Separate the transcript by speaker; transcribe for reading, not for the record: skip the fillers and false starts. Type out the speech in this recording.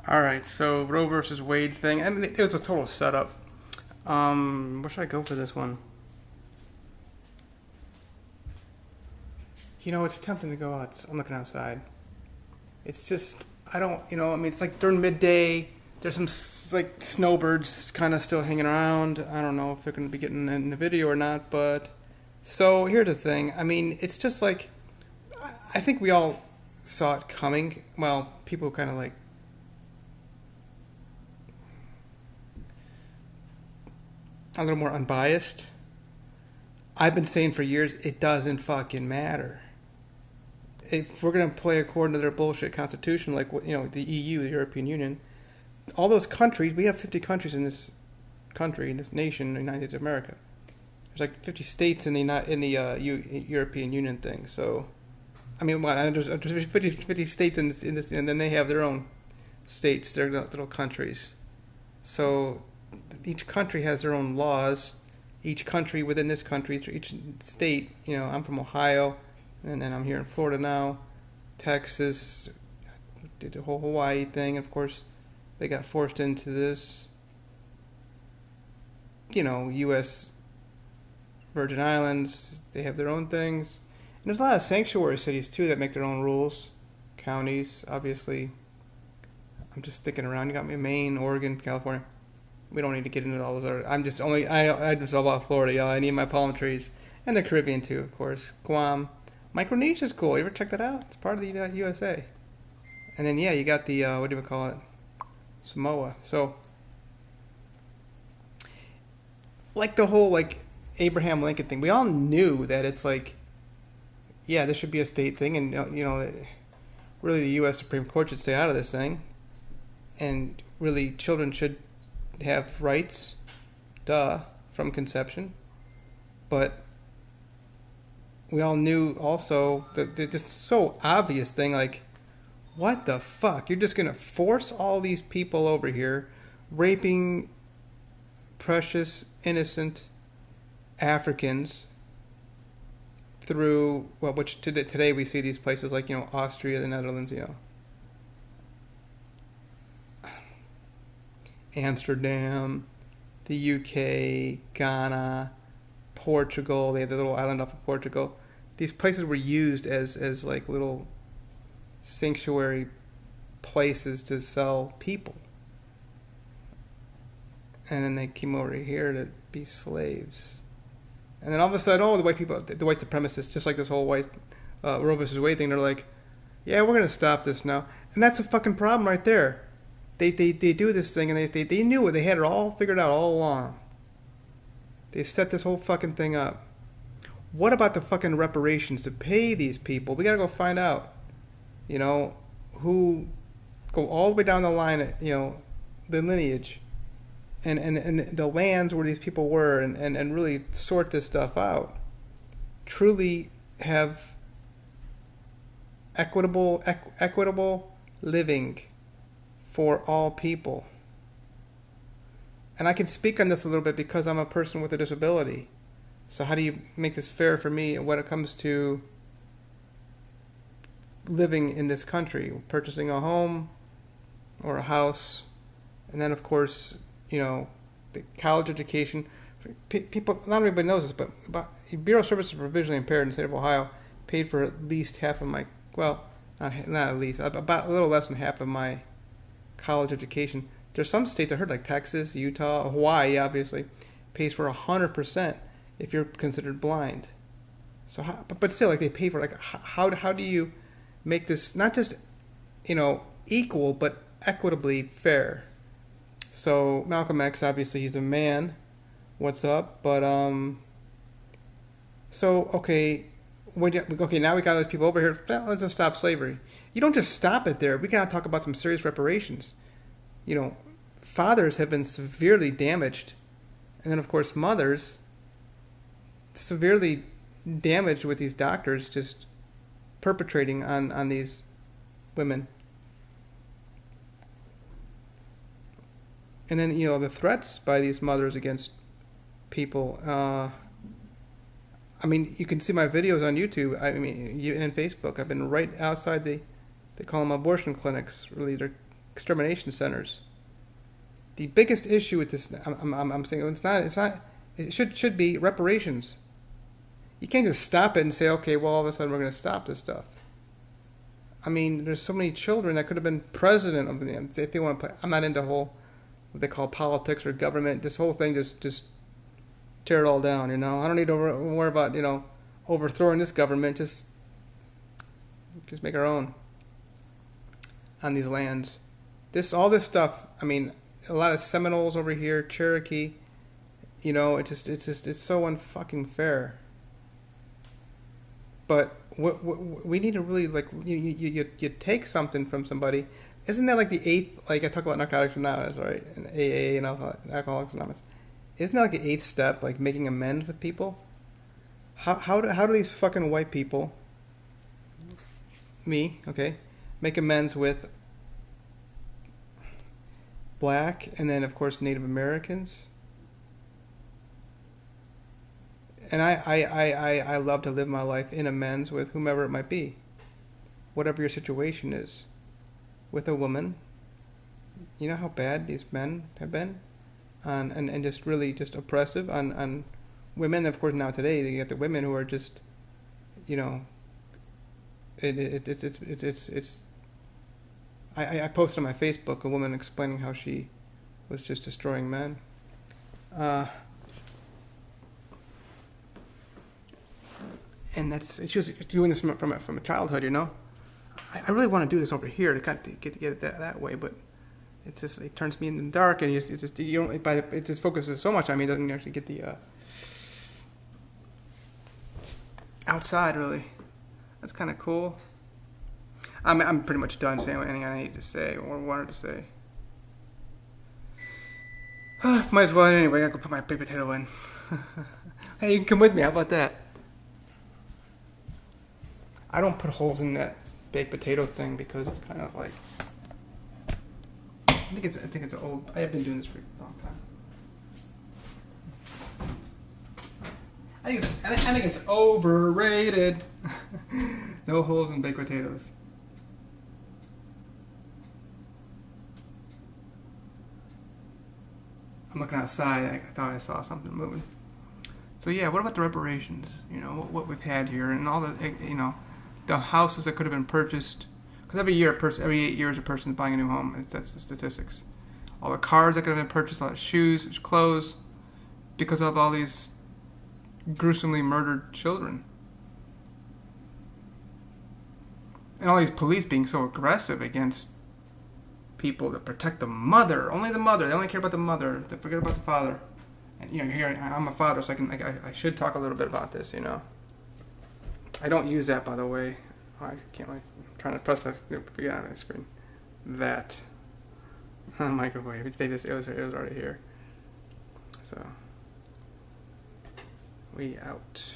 Speaker 1: All right, so Roe versus Wade thing. I mean, it was a total setup. Where should I go for this one? It's tempting to go out. I'm looking outside. It's just I don't. I mean, it's like during midday. There's some like snowbirds kind of still hanging around. I don't know if they're going to be getting in the video or not, but so here's the thing. I mean, it's just like I think we all saw it coming. Well, people kind of like a little more unbiased. I've been saying for years it doesn't fucking matter. If we're gonna play according to their bullshit constitution, like the EU, the European Union, all those countries, we have 50 countries in this country, in this nation, the United States of America. There's like 50 states in the European Union thing. So, I mean, well, there's 50 states in this, and then they have their own states, their little countries. So, each country has their own laws. Each country within this country, each state. I'm from Ohio, and then I'm here in Florida now. Texas did the whole Hawaii thing. Of course, they got forced into this. U.S. Virgin Islands, they have their own things. And there's a lot of sanctuary cities too that make their own rules. Counties, obviously. I'm just thinking around. You got me Maine, Oregon, California. We don't need to get into all those other. I just love about Florida, y'all. I need my palm trees, and the Caribbean too, of course. Guam, Micronesia's cool. You ever check that out? It's part of the USA. And then yeah, you got the what do we call it? Samoa. So like the whole like Abraham Lincoln thing, we all knew that it's like, yeah, there should be a state thing, and really the U.S. Supreme Court should stay out of this thing, and really children should have rights, from conception. But we all knew also that the just so obvious thing, like, what the fuck? You're just gonna force all these people over here, raping precious, innocent Africans through, well, which today we see these places like, Austria, the Netherlands, Amsterdam, the UK, Ghana, Portugal. They have the little island off of Portugal. These places were used as like little sanctuary places to sell people. And then they came over here to be slaves. And then all of a sudden, the white supremacists, just like this whole white Roe versus Wade thing, they're like, yeah, we're going to stop this now. And that's a fucking problem right there. They do this thing, and they knew it. They had it all figured out all along. They set this whole fucking thing up. What about the fucking reparations to pay these people? We got to go find out, who go all the way down the line, the lineage and the lands where these people were, and really sort this stuff out. Truly have equitable living for all people. And I can speak on this a little bit because I'm a person with a disability. So how do you make this fair for me when it comes to living in this country, purchasing a home or a house, and then of course, the college education. People, not everybody knows this, but Bureau of Services for Visually Impaired in the state of Ohio paid for at least half of my, well, not at least, about a little less than half of my college education. There's some states I heard, like Texas, Utah, Hawaii, obviously, pays for 100% if you're considered blind. So, but still, like, they pay for, like, how do you make this not just, equal, but equitably fair? So Malcolm X, obviously, he's a man. What's up? But so okay, now we got those people over here. Well, let's just stop slavery. You don't just stop it there. We gotta talk about some serious reparations. Fathers have been severely damaged, and then of course mothers severely damaged with these doctors just perpetrating on these women. And then, the threats by these mothers against people. I mean, you can see my videos on YouTube, and Facebook. I've been right outside they call them abortion clinics. Really, they're extermination centers. The biggest issue with this, I'm saying it's not, it should be reparations. You can't just stop it and say, okay, well, all of a sudden we're going to stop this stuff. I mean, there's so many children that could have been president of them if they want to play. I'm not into whole, what they call politics or government. This whole thing just tear it all down, you know. I don't need to worry about, you know, overthrowing this government. Just make our own on these lands. All this stuff, I mean, a lot of Seminoles over here, Cherokee, you know, it's so unfucking fair. But we need to really, like, you take something from somebody. Isn't that like the eighth, like I talk about Narcotics Anonymous, right? And AA and Alcoholics Anonymous. Isn't that like the eighth step, like making amends with people? How do these fucking white people, me, okay, make amends with black and then of course Native Americans? And I love to live my life in amends with whomever it might be, whatever your situation is. With a woman, you know how bad these men have been, and just really just oppressive on women. Of course, now today you get the women who are just, you know, it's. I posted on my Facebook a woman explaining how she was just destroying men. And she was doing this from a childhood, you know. I really want to do this over here to kind of get it that way, but it's just, it turns me in the dark, and it just focuses so much on me. It doesn't actually get the outside really. That's kind of cool. I'm pretty much done saying anything I need to say or wanted to say. Might as well anyway. I gotta go put my baked potato in. Hey, you can come with me. How about that? I don't put holes in that baked potato thing because it's kind of like, I think it's old. I have been doing this for a long time. I think it's overrated. No holes in baked potatoes. I'm looking outside. I thought I saw something moving. So yeah, what about the reparations? You know, what we've had here, and all the, you know, the houses that could have been purchased. Because every 8 years, a person's buying a new home. That's the statistics. All the cars that could have been purchased, a lot of shoes, clothes, because of all these gruesomely murdered children. And all these police being so aggressive against people that protect the mother. Only the mother. They only care about the mother. They forget about the father. And, you know, here I'm a father, so I should talk a little bit about this, you know. I don't use that, by the way. I can't, like, I'm trying to press that, forget on my screen. That. Microwave. It was already here. So, we out.